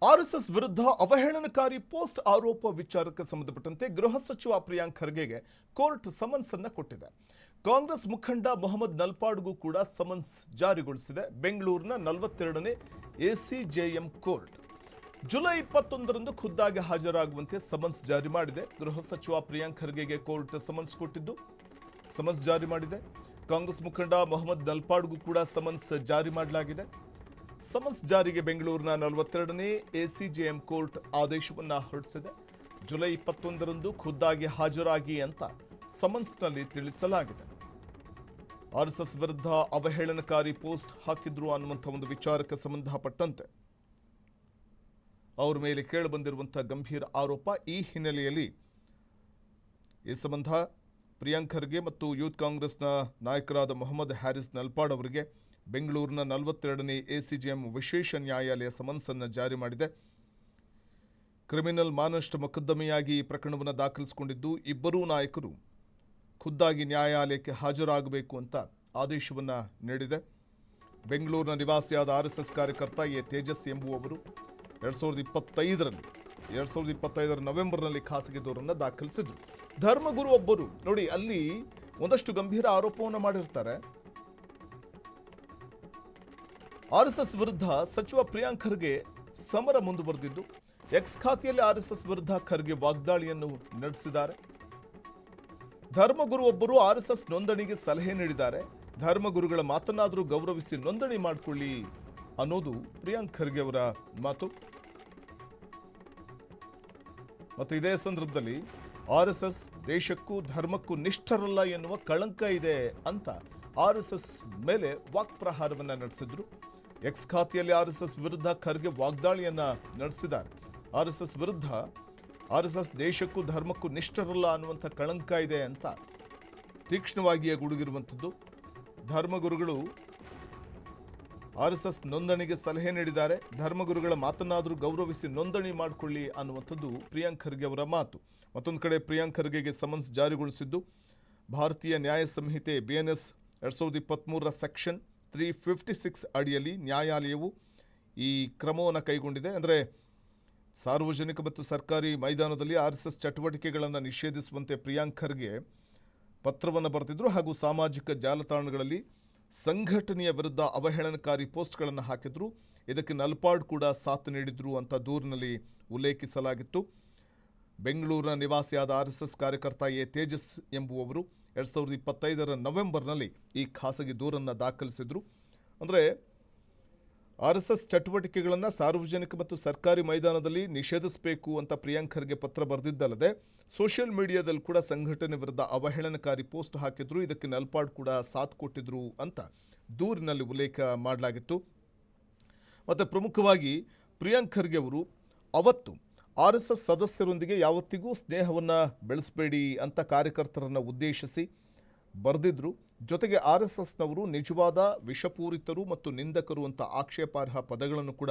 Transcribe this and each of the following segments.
RSS ವಿರುದ್ಧ ಅವಹೇಳನಕಾರಿ post ಆರೋಪ ವಿಚಾರಕ್ಕೆ ಸಂಬಂಧಪಟ್ಟಂತೆ ಗೃಹ ಸಚಿವ ಪ್ರಿಯಾಂಕ್ ಖರ್ಗೆಗೆ ಕೋರ್ಟ್ ಸಮನ್ಸ್ ಅನ್ನು ಕೊಟ್ಟಿದೆ. ಕಾಂಗ್ರೆಸ್ ಮುಖಂಡ ಮೊಹಮ್ಮದ್ ನಲ್ಪಾಡ್ಗೂ ಕೂಡ ಸಮನ್ಸ್ ಜಾರಿಗೊಳಿಸಿದೆ. ಬೆಂಗಳೂರಿನ 42ನೇ ಎಸಿಜೆಎಂ ಕೋರ್ಟ್ ಜುಲೈ 21ರಂದು ಖುದ್ದಾಗಿ ಹಾಜರಾಗುವಂತೆ ಸಮನ್ಸ್ ಜಾರಿ ಮಾಡಿದೆ. ಗೃಹ ಸಚಿವ ಪ್ರಿಯಾಂಕ್ ಖರ್ಗೆಗೆ ಕೋರ್ಟ್ ಸಮನ್ಸ್ ಕೊಟ್ಟಿದ್ದು ಸಮನ್ಸ್ ಜಾರಿ ಮಾಡಿದೆ. ಕಾಂಗ್ರೆಸ್ ಮುಖಂಡ ಮೊಹಮ್ಮದ್ ನಲ್ಪಾಡ್ಗೂ ಕೂಡ ಸಮನ್ಸ್ ಜಾರಿ ಮಾಡಲಾಗಿದೆ. ಸಮನ್ಸ್ ಜಾರಿಗೆ ಬೆಂಗಳೂರಿನ 42ನೇ ಎಸಿಜೆಎಂ ಕೋರ್ಟ್ ಆದೇಶವನ್ನು ಹೊರಡಿಸಿದೆ. ಜುಲೈ 21ರಂದು ಖುದ್ದಾಗಿ ಹಾಜರಾಗಿ ಅಂತ ಸಮನ್ಸ್ನಲ್ಲಿ ತಿಳಿಸಲಾಗಿದೆ. ಆರ್ಎಸ್ಎಸ್ ವಿರುದ್ಧ ಅವಹೇಳನಕಾರಿ ಪೋಸ್ಟ್ ಹಾಕಿದ್ರು ಅನ್ನುವಂಥ ಒಂದು ವಿಚಾರಕ್ಕೆ ಸಂಬಂಧಪಟ್ಟಂತೆ ಅವರ ಮೇಲೆ ಕೇಳಿಬಂದಿರುವಂಥ ಗಂಭೀರ ಆರೋಪ. ಈ ಹಿನ್ನೆಲೆಯಲ್ಲಿ ಈ ಸಂಬಂಧ ಪ್ರಿಯಾಂಕ್ ಖರ್ಗೆ ಮತ್ತು ಯೂತ್ ಕಾಂಗ್ರೆಸ್ನ ನಾಯಕರಾದ ಮೊಹಮ್ಮದ್ ಹ್ಯಾರಿಸ್ ನಲ್ಪಾಡ್ ಅವರಿಗೆ ಬೆಂಗಳೂರಿನ 42ನೇ ಎಸಿಜೆಎಂ ವಿಶೇಷ ನ್ಯಾಯಾಲಯ ಸಮನ್ಸನ್ನು ಜಾರಿ ಮಾಡಿದೆ. ಕ್ರಿಮಿನಲ್ ಮಾನನಷ್ಟ ಮೊಕದ್ದಮೆಯಾಗಿ ಈ ಪ್ರಕರಣವನ್ನು ದಾಖಲಿಸಿಕೊಂಡಿದ್ದು ಇಬ್ಬರೂ ನಾಯಕರು ಖುದ್ದಾಗಿ ನ್ಯಾಯಾಲಯಕ್ಕೆ ಹಾಜರಾಗಬೇಕು ಅಂತ ಆದೇಶವನ್ನು ನೀಡಿದೆ. ಬೆಂಗಳೂರಿನ ನಿವಾಸಿಯಾದ ಆರ್ಎಸ್ಎಸ್ ಕಾರ್ಯಕರ್ತ ಎ ತೇಜಸ್ ಎಂಬುವವರು 2025ರ ನವೆಂಬರ್ನಲ್ಲಿ ಖಾಸಗಿ ದೂರನ್ನು ದಾಖಲಿಸಿದ್ರು. ಧರ್ಮಗುರು ಒಬ್ಬರು ನೋಡಿ, ಅಲ್ಲಿ ಒಂದಷ್ಟು ಗಂಭೀರ ಆರೋಪವನ್ನು ಮಾಡಿರ್ತಾರೆ. ಆರ್ಎಸ್ಎಸ್ ವಿರುದ್ಧ ಸಚಿವ ಪ್ರಿಯಾಂಕ್ ಖರ್ಗೆ ಸಮರ ಮುಂದುವರೆದಿದ್ದು ಎಕ್ಸ್ ಖಾತೆಯಲ್ಲಿ ಆರ್ಎಸ್ಎಸ್ ವಿರುದ್ಧ ಖರ್ಗೆ ವಾಗ್ದಾಳಿಯನ್ನು ನಡೆಸಿದ್ದಾರೆ. ಧರ್ಮಗುರು ಒಬ್ಬರು ಆರ್ಎಸ್ಎಸ್ ನೋಂದಣಿಗೆ ಸಲಹೆ ನೀಡಿದ್ದಾರೆ. ಧರ್ಮಗುರುಗಳ ಮಾತನ್ನಾದರೂ ಗೌರವಿಸಿ ನೋಂದಣಿ ಮಾಡಿಕೊಳ್ಳಿ ಅನ್ನೋದು ಪ್ರಿಯಾಂಕ್ ಖರ್ಗೆ ಅವರ ಮಾತು. ಮತ್ತು ಇದೇ ಸಂದರ್ಭದಲ್ಲಿ ಆರ್ಎಸ್ಎಸ್ ದೇಶಕ್ಕೂ ಧರ್ಮಕ್ಕೂ ನಿಷ್ಠರಲ್ಲ ಎನ್ನುವ ಕಳಂಕ ಇದೆ ಅಂತ ಆರ್ಎಸ್ಎಸ್ ಮೇಲೆ ವಾಕ್ಪ್ರಹಾರವನ್ನು ನಡೆಸಿದ್ರು. ಎಕ್ಸ್ ಖಾತೆಯಲ್ಲಿ ಆರ್ಎಸ್ಎಸ್ ವಿರುದ್ಧ ಖರ್ಗೆ ವಾಗ್ದಾಳಿಯನ್ನ ನಡೆಸಿದ್ದಾರೆ. ಆರ್ಎಸ್ಎಸ್ ವಿರುದ್ಧ ಆರ್ಎಸ್ಎಸ್ ದೇಶಕ್ಕೂ ಧರ್ಮಕ್ಕೂ ನಿಷ್ಠರಲ್ಲ ಅನ್ನುವಂಥ ಕಳಂಕ ಇದೆ ಅಂತ ತೀಕ್ಷ್ಣವಾಗಿಯೇ ಗುಡುಗಿರುವಂಥದ್ದು. ಧರ್ಮಗುರುಗಳು ಆರ್ಎಸ್ಎಸ್ ನೋಂದಣಿಗೆ ಸಲಹೆ ನೀಡಿದ್ದಾರೆ. ಧರ್ಮಗುರುಗಳ ಮಾತನ್ನಾದರೂ ಗೌರವಿಸಿ ನೋಂದಣಿ ಮಾಡಿಕೊಳ್ಳಿ ಅನ್ನುವಂಥದ್ದು ಪ್ರಿಯಾಂಕ್ ಖರ್ಗೆ ಅವರ ಮಾತು. ಮತ್ತೊಂದು ಕಡೆ ಪ್ರಿಯಾಂಕ್ ಖರ್ಗೆಗೆ ಸಮನ್ಸ್ ಜಾರಿಗೊಳಿಸಿದ್ದು ಭಾರತೀಯ ನ್ಯಾಯ ಸಂಹಿತೆ BNS 2023ರ ಸೆಕ್ಷನ್ 356 ಅಡಿಯಲ್ಲಿ ನ್ಯಾಯಾಲಯವು ಈ ಕ್ರಮವನ್ನು ಕೈಗೊಂಡಿದೆ. ಅಂದರೆ ಸಾರ್ವಜನಿಕ ಮತ್ತು ಸರ್ಕಾರಿ ಮೈದಾನದಲ್ಲಿ ಆರ್ಎಸ್ಎಸ್ ಚಟುವಟಿಕೆಗಳನ್ನು ನಿಷೇಧಿಸುವಂತೆ ಪ್ರಿಯಾಂಕ್ ಖರ್ಗೆ ಪತ್ರವನ್ನು ಬರೆದಿದ್ರು ಹಾಗೂ ಸಾಮಾಜಿಕ ಜಾಲತಾಣಗಳಲ್ಲಿ ಸಂಘಟನೆಯ ವಿರುದ್ಧ ಅವಹೇಳನಕಾರಿ ಪೋಸ್ಟ್ಗಳನ್ನು ಹಾಕಿದ್ರು. ಇದಕ್ಕೆ ನಲ್ಪಾಡ್ ಕೂಡ ಸಾಥ್ ನೀಡಿದ್ರು ಅಂತ ದೂರಿನಲ್ಲಿ ಉಲ್ಲೇಖಿಸಲಾಗಿತ್ತು. ಬೆಂಗಳೂರಿನ ನಿವಾಸಿಯಾದ ಆರ್ಎಸ್ಎಸ್ ಕಾರ್ಯಕರ್ತ ಎ ತೇಜಸ್ ಎಂಬುವವರು 2025ರ ನವೆಂಬರ್ನಲ್ಲಿ ಈ ಖಾಸಗಿ ದೂರನ್ನು ದಾಖಲಿಸಿದ್ರು. ಅಂದರೆ ಆರ್ಎಸ್ಎಸ್ ಚಟುವಟಿಕೆಗಳನ್ನು ಸಾರ್ವಜನಿಕ ಮತ್ತು ಸರ್ಕಾರಿ ಮೈದಾನದಲ್ಲಿ ನಿಷೇಧಿಸಬೇಕು ಅಂತ ಪ್ರಿಯಾಂಕ್ ಖರ್ಗೆ ಪತ್ರ ಬರೆದಿದ್ದಲ್ಲದೆ ಸೋಷಿಯಲ್ ಮೀಡಿಯಾದಲ್ಲಿ ಕೂಡ ಸಂಘಟನೆ ವಿರುದ್ಧ ಅವಹೇಳನಕಾರಿ ಪೋಸ್ಟ್ ಹಾಕಿದ್ರು. ಇದಕ್ಕೆ ನಲ್ಪಾಡ್ ಕೂಡ ಸಾಥ್ ಕೊಟ್ಟಿದ್ರು ಅಂತ ದೂರಿನಲ್ಲಿ ಉಲ್ಲೇಖ ಮಾಡಲಾಗಿತ್ತು. ಮತ್ತು ಪ್ರಮುಖವಾಗಿ ಪ್ರಿಯಾಂಕ್ ಖರ್ಗೆ ಅವರು ಅವತ್ತು ಆರ್ಎಸ್ಎಸ್ ಸದಸ್ಯರೊಂದಿಗೆ ಯಾವತ್ತಿಗೂ ಸ್ನೇಹವನ್ನು ಬೆಳೆಸಬೇಡಿ ಅಂತ ಕಾರ್ಯಕರ್ತರನ್ನು ಉದ್ದೇಶಿಸಿ ಬರೆದಿದ್ರು. ಜೊತೆಗೆ ಆರ್ಎಸ್ಎಸ್ನವರು ನಿಜವಾದ ವಿಷಪೂರಿತರು ಮತ್ತು ನಿಂದಕರು ಅಂತ ಆಕ್ಷೇಪಾರ್ಹ ಪದಗಳನ್ನು ಕೂಡ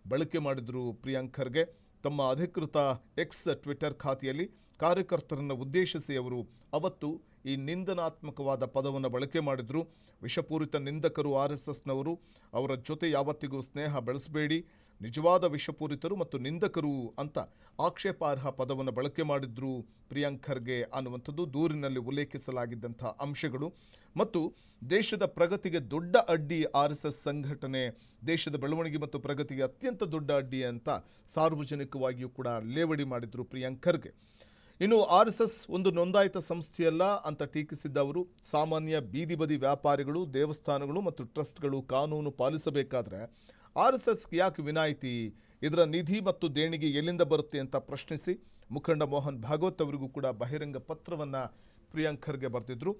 ಬಳಕೆ ಮಾಡಿದರು. ಪ್ರಿಯಾಂಕ್ ಖರ್ಗೆ ತಮ್ಮ ಅಧಿಕೃತ ಎಕ್ಸ್ ಟ್ವಿಟರ್ ಖಾತೆಯಲ್ಲಿ ಕಾರ್ಯಕರ್ತರನ್ನು ಉದ್ದೇಶಿಸಿ ಅವರು ಅವತ್ತು ಈ ನಿಂದನಾತ್ಮಕವಾದ ಪದವನ್ನು ಬಳಕೆ ಮಾಡಿದರು. ವಿಷಪೂರಿತ ನಿಂದಕರು ಆರ್ಎಸ್ಎಸ್ನವರು, ಅವರ ಜೊತೆ ಯಾವತ್ತಿಗೂ ಸ್ನೇಹ ಬೆಳೆಸಬೇಡಿ, ನಿಜವಾದ ವಿಷಪೂರಿತರು ಮತ್ತು ನಿಂದಕರು ಅಂತ ಆಕ್ಷೇಪಾರ್ಹ ಪದವನ್ನು ಬಳಕೆ ಮಾಡಿದ್ರು ಪ್ರಿಯಾಂಕ್ ಖರ್ಗೆ ಅನ್ನುವಂಥದ್ದು ದೂರಿನಲ್ಲಿ ಉಲ್ಲೇಖಿಸಲಾಗಿದ್ದಂಥ ಅಂಶಗಳು. ಮತ್ತು ದೇಶದ ಪ್ರಗತಿಗೆ ದೊಡ್ಡ ಅಡ್ಡಿ ಆರ್ಎಸ್ಎಸ್ ಸಂಘಟನೆ, ದೇಶದ ಬೆಳವಣಿಗೆ ಮತ್ತು ಪ್ರಗತಿಗೆ ಅತ್ಯಂತ ದೊಡ್ಡ ಅಡ್ಡಿ ಅಂತ ಸಾರ್ವಜನಿಕವಾಗಿಯೂ ಕೂಡ ಲೇವಡಿ ಮಾಡಿದ್ರು ಪ್ರಿಯಾಂಕ್ ಖರ್ಗೆ. ಇನ್ನು ಆರ್ಎಸ್ಎಸ್ ಒಂದು ನೋಂದಾಯಿತ ಸಂಸ್ಥೆಯಲ್ಲ ಅಂತ ಟೀಕಿಸಿದ್ದ ಅವರು, ಸಾಮಾನ್ಯ ಬೀದಿ ಬದಿ ವ್ಯಾಪಾರಿಗಳು, ದೇವಸ್ಥಾನಗಳು ಮತ್ತು ಟ್ರಸ್ಟ್ಗಳು ಕಾನೂನು ಪಾಲಿಸಬೇಕಾದ್ರೆ ಆರ್ಎಸ್ಎಸ್ಗೆ ಯಾಕೆ ವಿನಾಯಿತಿ, ಇದರ ನಿಧಿ ಮತ್ತು ದೇಣಿಗೆ ಎಲ್ಲಿಂದ ಬರುತ್ತೆ ಅಂತ ಪ್ರಶ್ನಿಸಿ ಮುಖಂಡ ಮೋಹನ್ ಭಾಗವತ್ ಅವರಿಗೂ ಕೂಡ ಬಹಿರಂಗ ಪತ್ರವನ್ನು ಪ್ರಿಯಾಂಕ್ ಖರ್ಗೆ ಬರೆದಿದ್ರು.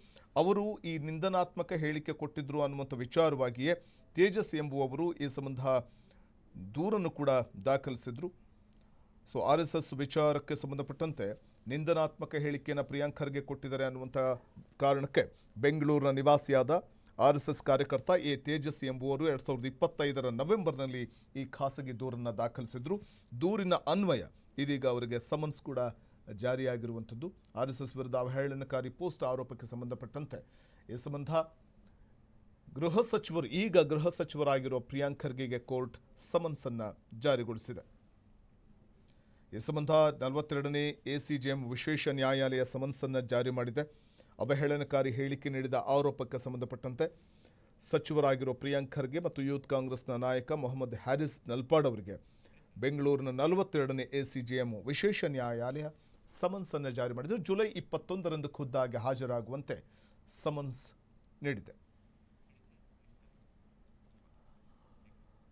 ಅವರು ಈ ನಿಂದನಾತ್ಮಕ ಹೇಳಿಕೆ ಕೊಟ್ಟಿದ್ರು ಅನ್ನುವಂಥ ವಿಚಾರವಾಗಿಯೇ ತೇಜಸ್ ಎಂಬುವವರು ಈ ಸಂಬಂಧ ದೂರನ್ನು ಕೂಡ ದಾಖಲಿಸಿದ್ರು. ಸೊ ಆರ್ಎಸ್ಎಸ್ ವಿಚಾರಕ್ಕೆ ಸಂಬಂಧಪಟ್ಟಂತೆ ನಿಂದನಾತ್ಮಕ ಹೇಳಿಕೆಯನ್ನು ಪ್ರಿಯಾಂಕ್ ಖರ್ಗೆ ಕೊಟ್ಟಿದ್ದಾರೆ ಅನ್ನುವಂಥ ಕಾರಣಕ್ಕೆ ಬೆಂಗಳೂರಿನ ನಿವಾಸಿಯಾದ ಆರ್ಎಸ್ಎಸ್ ಕಾರ್ಯಕರ್ತ ಎ ತೇಜಸ್ ಎಂಬುವರು 2025ರ ನವೆಂಬರ್ನಲ್ಲಿ ಈ ಖಾಸಗಿ ದೂರನ್ನು ದಾಖಲಿಸಿದ್ರು. ದೂರಿನ ಅನ್ವಯ ಇದೀಗ ಅವರಿಗೆ ಸಮನ್ಸ್ ಕೂಡ ಜಾರಿಯಾಗಿರುವಂಥದ್ದು. ಆರ್ಎಸ್ಎಸ್ ವಿರುದ್ಧ ಅವಹೇಳನಕಾರಿ ಪೋಸ್ಟ್ ಆರೋಪಕ್ಕೆ ಸಂಬಂಧಪಟ್ಟಂತೆ ಈ ಸಂಬಂಧ ಗೃಹ ಸಚಿವರಾಗಿರುವ ಪ್ರಿಯಾಂಕ್ ಖರ್ಗೆಗೆ ಕೋರ್ಟ್ ಸಮನ್ಸ್ ಅನ್ನು ಜಾರಿಗೊಳಿಸಿದೆ. ಈ ಸಂಬಂಧ 42ನೇ ಎಸಿಜೆಎಂ ವಿಶೇಷ ನ್ಯಾಯಾಲಯ ಸಮನ್ಸನ್ನು ಜಾರಿ ಮಾಡಿದೆ. ಅವಹೇಳನಕಾರಿ ಹೇಳಿಕೆ ನೀಡಿದ ಆರೋಪಕ್ಕೆ ಸಂಬಂಧಪಟ್ಟಂತೆ ಸಚಿವರಾಗಿರೋ ಪ್ರಿಯಾಂಕ್ ಖರ್ಗೆ ಮತ್ತು ಯೂತ್ ಕಾಂಗ್ರೆಸ್ನ ನಾಯಕ ಮೊಹಮ್ಮದ್ ಹ್ಯಾರಿಸ್ ನಲ್ಪಾಡ್ ಅವರಿಗೆ ಬೆಂಗಳೂರಿನ 42ನೇ ಎಸಿಜೆಎಂ ವಿಶೇಷ ನ್ಯಾಯಾಲಯ ಸಮನ್ಸನ್ನು ಜಾರಿ ಮಾಡಿದ್ದು. ಜುಲೈ 21ರಂದು ಖುದ್ದಾಗಿ ಹಾಜರಾಗುವಂತೆ ಸಮನ್ಸ್ ನೀಡಿದೆ.